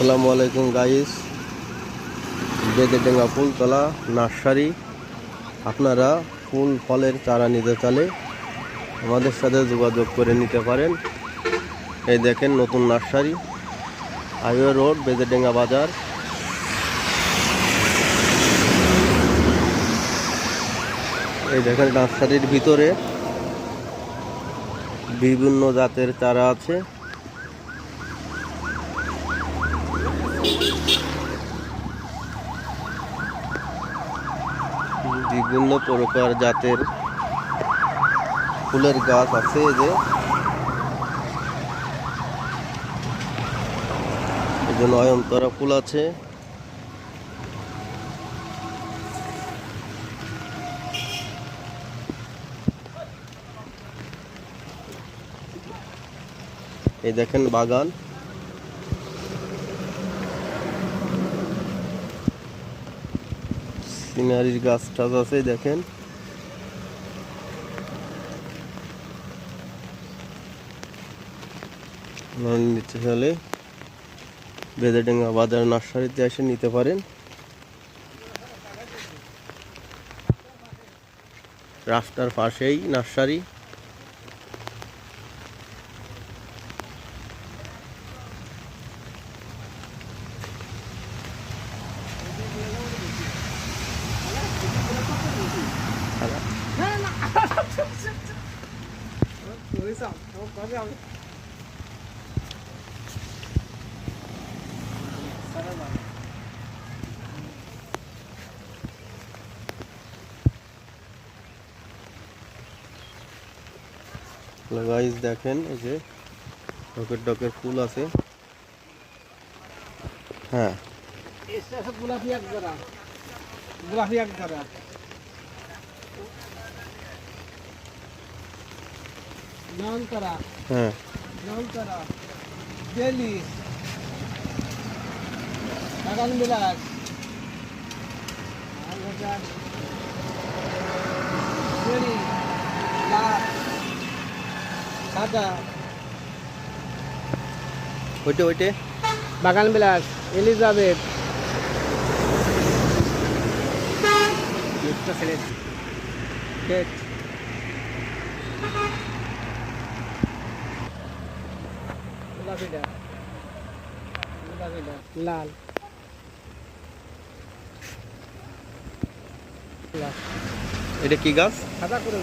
আসসালামু আলাইকুম guys, বেদেডাঙ্গা Phultala nursery. আপনারা ফুল ফলের চারা নিতে চাইলে আমাদের সাথে যোগাযোগ করে নিতে পারেন। এই দেখেন নতুন নার্সারি, হাইওয়ে রোড, বেদেডাঙ্গা বাজার। এই দেখেন নার্সারির ভিতরে বিভিন্ন জাতের চারা আছে। বিভিন্ন প্রকার জাতের ফুলের গাছ আছে। এই যে নয়নতারা ফুল আছে, এই দেখেন বাগান। সিনারির গাছ টাছ আছে, দেখেন। নিতে হলে বেদেডাঙ্গা বাজার নার্সারিতে এসে নিতে পারেন। রাস্তার পাশেই নার্সারি। গাইস দেখেন, এই যে ডকের ফুল আছে। হ্যাঁ, গোলাপি এক জোড়া, নয়নতারা, হ্যাঁ, বেলি, বাগান বিলাস, বেলি, লাল, সাদা, ওইটে বাগান বিলাস, এলিজাবেথ, লাল, এটা কি গাছ? সাদা করে